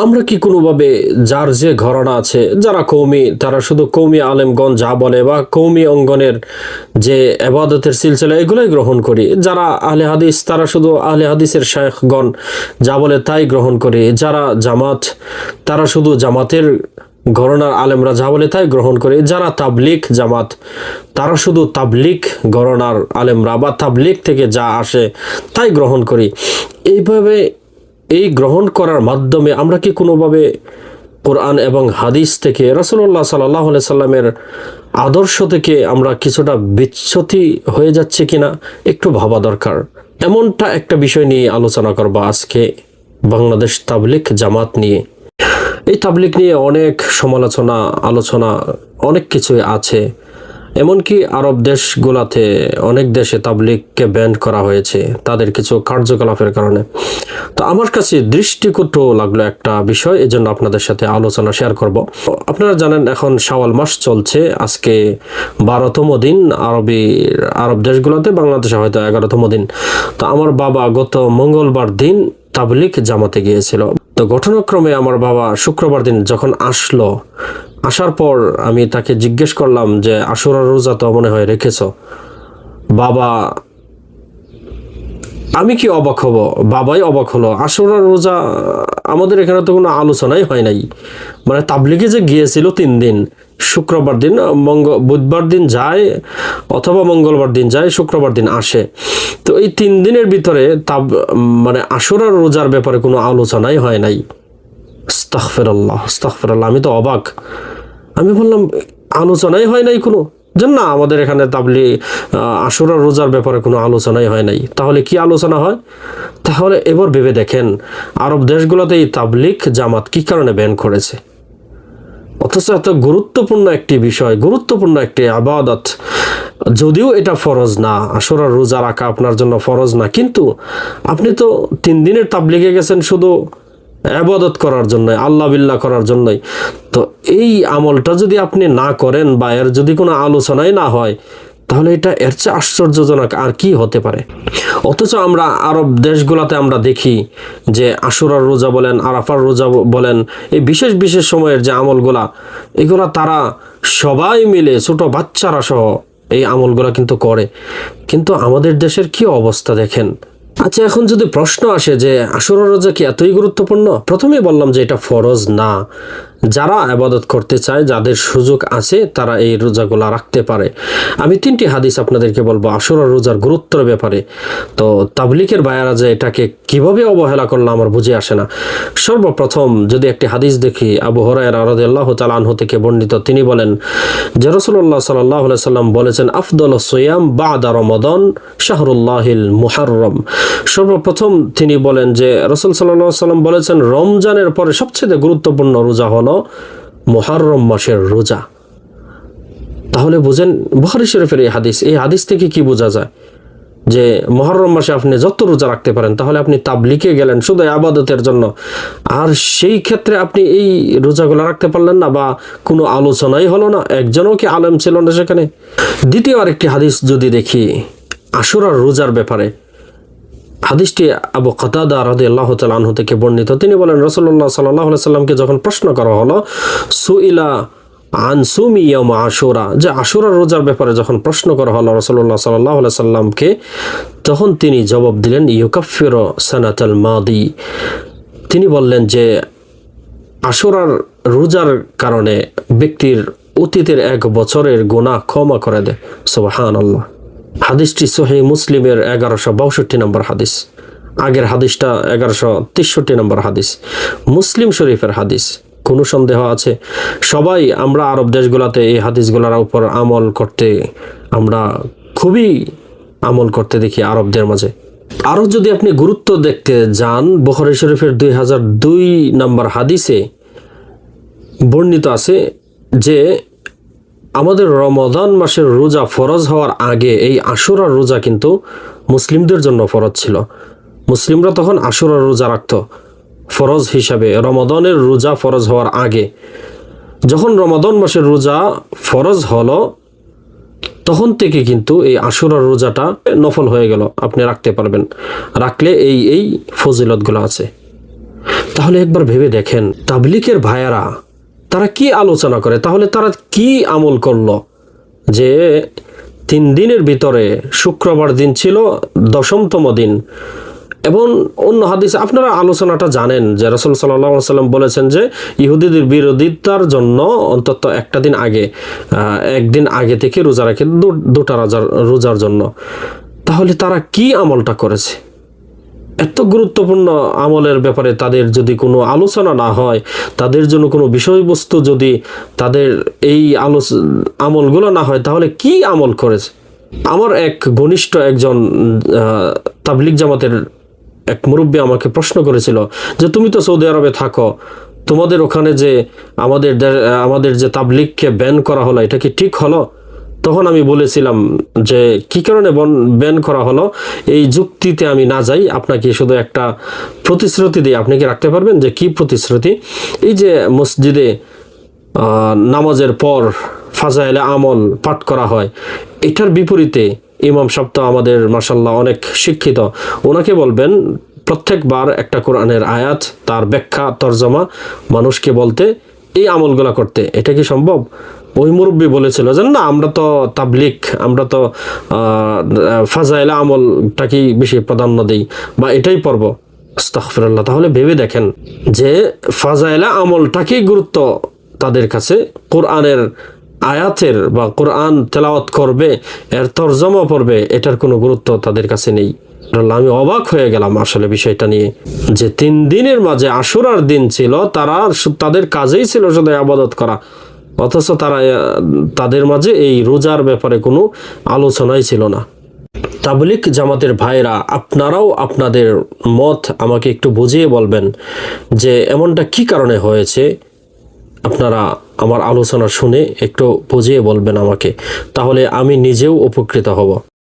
আমরা কি কোনোভাবে যার যে ঘরানা আছে, যারা কৌমি, তারা শুধু কৌমি আলেমগণ যা বলে বা কৌমি অঙ্গনের যে ইবাদতের সিলসিলা এগুলোই গ্রহণ করি, যারা আহলে হাদিস তারা শুধু আহলে হাদিসের শায়খগণ যা বলে তাই গ্রহণ করি, যারা জামাত তারা শুধু জামাতের ঘরানার আলেমরা যা বলে তাই গ্রহণ করে, যারা তাবলিগ জামাত তারা শুধু তাবলিগ ঘরানার আলেমরা বা তাবলিগ থেকে যা আসে তাই গ্রহণ করি। এইভাবে এই গ্রহণ করার মাধ্যমে আমরা কি কোনোভাবে কোরআন এবং হাদিস থেকে রাসূলুল্লাহ সাল্লাল্লাহু আলাইহি সাল্লামের আদর্শ থেকে আমরা কিছুটা বিচ্যুতি হয়ে যাচ্ছে কিনা একটু ভাবা দরকার। এমনটা একটা বিষয় নিয়ে আলোচনা করব আজকে, বাংলাদেশ তাবলিগ জামাত নিয়ে। এই তাবলিগ নিয়ে অনেক সমালোচনা আলোচনা অনেক কিছুই আছে, এমনকি আরব দেশগুলোতে অনেক দেশে তাবলিগকে ব্যান করা হয়েছে তাদের কিছু কার্যকলাপের কারণে। তো আমার কাছে দৃষ্টিকটু লাগলো একটা বিষয়, এজন্য আপনাদের সাথে আলোচনা শেয়ার করব। আপনারা জানেন এখন শাওয়াল মাস চলছে, আজকে 12তম দিন আরব দেশগুলোতে, বাংলাদেশে হয়তো 11তম দিন। তো আমার বাবা গত মঙ্গলবার দিন তাবলিগ জামাতে গিয়েছিল। তো ঘটনাক্রমে আমার বাবা শুক্রবার দিন যখন আসার পর আমি তাকে জিজ্ঞেস করলাম যে আশুরার রোজা তো মনে হয় রেখেছ। বাবা, আমি কি অবাক হব, বাবাই অবাক হলো। আশুরার রোজা আমাদের এখানে তো কোনো আলোচনাই হয় নাই। মানে তাবলিগে যে গিয়েছিল 3 দিন, শুক্রবার দিন বুধবার দিন যায় অথবা মঙ্গলবার দিন যায়, শুক্রবার দিন আসে। তো এই 3 দিনের ভিতরে মানে আশুরার রোজার ব্যাপারে কোনো আলোচনাই হয় নাই। আস্তাগফিরুল্লাহ আস্তাগফিরুল্লাহ, আমি তো অবাক। আমি বললাম আলোচনাই হয় নাই কোনো, যে না আমাদের এখানে আশুরার রোজার ব্যাপারে কোনো আলোচনাই হয় নাই। তাহলে কি আলোচনা হয়? তাহলে এবার ভেবে দেখেন আরব দেশগুলোতে এই তাবলিগ জামাত কি কারণে ব্যান করেছে, অথচ এত গুরুত্বপূর্ণ একটি বিষয়, গুরুত্বপূর্ণ একটি ইবাদত, যদিও এটা ফরজ না, আশুরার রোজা রাখা আপনার জন্য ফরজ না, কিন্তু আপনি তো 3 দিনের তাবলিগে গেছেন শুধু ইবাদত করার জন্য, আল্লাহ বিল্লাহ করার জন্যই। তো এই আমলটা যদি আপনি না করেন বা এর যদি কোনো আলোচনাই না হয়, তাহলে এটা এর চেয়ে আশ্চর্যজনক আর কি হতে পারে। অথচ আমরা আরব দেশগুলোতে আমরা দেখি যে আশুরার রোজা বলেন, আরাফার রোজা বলেন, এই বিশেষ বিশেষ সময়ের যে আমলগুলা, এগুলা তারা সবাই মিলে ছোট বাচ্চারা সহ এই আমলগুলা কিন্তু করে। কিন্তু আমাদের দেশের কি অবস্থা দেখেন। আচ্ছা, এখন যদি প্রশ্ন আসে যে আশুরার রোজা কি এতই গুরুত্বপূর্ণ? প্রথমেই বললাম যে এটা ফরজ না। যারা ইবাদত করতে চায়, যাদের সুযোগ আছে, তারা এই রোজাগুলা রাখতে পারে। আমি 3টি হাদিস আপনাদেরকে বলবো আশুরার রোজার গুরুত্বের ব্যাপারে। তো তাবলিগের ভাইয়ারা যে এটাকে কিভাবে অবহেলা করলো আমার বুঝে আসে না। সর্বপ্রথম যদি একটি হাদিস দেখি, আবু হুরায়রা রাদিয়াল্লাহু তাআলা আনহু থেকে বর্ণিত, তিনি বলেন যে রাসূলুল্লাহ সাল্লাল্লাহু আলাইহি সাল্লাম বলেছেন, আফদালুস সিয়াম বা'দা রমাদান শাহরুল্লাহিল মুহাররম। সর্বপ্রথম তিনি বলেন যে রাসূল সাল্লাল্লাহু আলাইহি সাল্লাম বলেছেন, রমজানের পরে সবচেয়ে গুরুত্বপূর্ণ রোজা হলো মুহররম মাসের রোজা। তাহলে বুঝেন বুখারী শরীফের এই হাদিস থেকে কি বোঝা যায় যে মুহররম মাসে আপনি যত রোজা রাখতে পারেন, তাহলে আপনি তাবলিগে গেলেন শুধু ইবাদতের জন্য, আর সেই ক্ষেত্রে আপনি এই রোজাগুলো রাখতে পারলেন না বা কোনো আলোচনাই হলো না, একজনও কি আলেম ছিল না সেখানে। দ্বিতীয় আরেকটি হাদিস যদি দেখি আশুরার রোজার ব্যাপারে, হাদিসটি আবু কাতাদা রাদিয়াল্লাহু তাআলা আনহু থেকে বর্ণিত, তিনি বলেন রাসূলুল্লাহ সাল্লাল্লাহু আলাইহি সাল্লামকে যখন প্রশ্ন করা হলো সুইলা আন সুমি ইয়াউম আশুরা, যে আশুরার রোজার ব্যাপারে যখন প্রশ্ন করা হলো রাসূলুল্লাহ সাল্লাল্লাহু আলাইহি সাল্লামকে, তখন তিনি জবাব দিলেন ইউকাফিরু সানাতাল মাদি। তিনি বললেন যে আশুরার রোজার কারণে ব্যক্তির অতীতের 1 বছরের গুনাহ ক্ষমা করে দেয়। সুবহানাল্লাহ। হাদিসটি সহিহ মুসলিমের 1162 নম্বর হাদিস, আগের হাদিসটা 1163 নম্বর হাদিস, মুসলিম শরীফের হাদিস। কোনো সন্দেহ আছে? সবাই আমরা আরব দেশগুলোতে এই হাদিসগুলোর উপর আমল করতে, আমরা খুবই আমল করতে দেখি আরবদের মাঝে। আরও যদি আপনি গুরুত্ব দেখতে যান, বুখারী শরীফের 2002 নম্বর হাদিসে বর্ণিত আছে যে আমাদের রমাদান মাসের রোজা ফরজ হওয়ার আগে এই আশুরার রোজা কিন্তু মুসলিমদের জন্য ফরজ ছিল। মুসলিমরা তখন আশুরার রোজা রাখত ফরজ হিসাবে, রমাদানের রোজা ফরজ হওয়ার আগে। যখন রমাদান মাসের রোজা ফরজ হলো, তখন থেকে কিন্তু এই আশুরার রোজাটা নফল হয়ে গেল, আপনি রাখতে পারবেন, রাখলে এই ফজিলতগুলো আছে। তাহলে একবার ভেবে দেখেন তাবলিগের ভাইয়ারা তারা কি আলোচনা করে, তাহলে তারা কি আমল করলো যে 3 দিনের ভিতরে শুক্রবার দিন ছিল 10তম দিন। এবং অন্য হাদিস আপনারা আলোচনাটা জানেন যে রাসূল সাল্লাল্লাহু আলাইহি ওয়াসাল্লাম বলেছেন যে ইহুদিদের বিরোধিতার জন্য অন্তত একটা দিন আগে, একদিন আগে থেকে রোজা রাখে, 2টা রোজার জন্য। তাহলে তারা কি আমলটা করেছে? এত গুরুত্বপূর্ণ আমলের ব্যাপারে তাদের যদি কোনো আলোচনা না হয়, তাদের জন্য কোনো বিষয়বস্তু যদি তাদের এই আমলগুলো না হয়, তাহলে কি আমল করেছে? আমার এক ঘনিষ্ঠ একজন তাবলিগ জামাতের এক মুরব্বী আমাকে প্রশ্ন করেছিল যে তুমি তো সৌদি আরবে থাকো, তোমাদের ওখানে যে আমাদের যে তাবলিগকে ব্যান করা হলো, এটা কি ঠিক হলো? তখন আমি বলেছিলাম যে কি কারণে ব্যান করা হলো এই যুক্তিতে আমি না যাই, আপনাকে শুধু একটা প্রতিশ্রুতি দিই, আপনি কি রাখতে পারবেন? যে কি প্রতিশ্রুতি? এই যে মসজিদে নামাজের পর ফাজাইলে আমল পাঠ করা হয়, এটার বিপরীতে ইমাম সাহেব তো আমাদের মাশাআল্লাহ অনেক শিক্ষিত, ওনাকে বলবেন প্রত্যেকবার একটা কোরআনের আয়াত তার ব্যাখ্যা তরজমা মানুষকে বলতে, এই আমলগুলা করতে। এটা কি সম্ভব? ওই মুরব্বী বলেছিল যে না, আমরা তো তাবলিগ, আমরা তো ফাজাইলে আমলটাকেই বেশি প্রাধান্য দিই বা এটাই পড়ব। আস্তাগফিরুল্লাহ। তাহলে ভেবে দেখেন যে ফাজাইলে আমলটাকেই গুরুত্ব তাদের কাছে, কোরআনের আয়াতের বা কোরআন তেলাওয়াত করবে, এর তরজমা পড়বে, এটার কোনো গুরুত্ব তাদের কাছে নেই। আমি অবাক হয়ে গেলাম আসলে বিষয়টা নিয়ে, যে 3 দিনের মাঝে আশুরার দিন ছিল, তাদের কাজেই ছিল শুধু ইবাদত করা, অথচ তাদের মাঝে এই রোজার ব্যাপারে কোনো আলোচনাই ছিল না। তাবলিগ জামাতের ভাইরা, আপনারাও আপনাদের মত আমাকে একটু বুঝিয়ে বলবেন যে এমনটা কি কারণে হয়েছে। আপনারা আমার আলোচনা শুনে একটু বুঝিয়ে বলবেন আমাকে, তাহলে আমি নিজেও উপকৃত হব।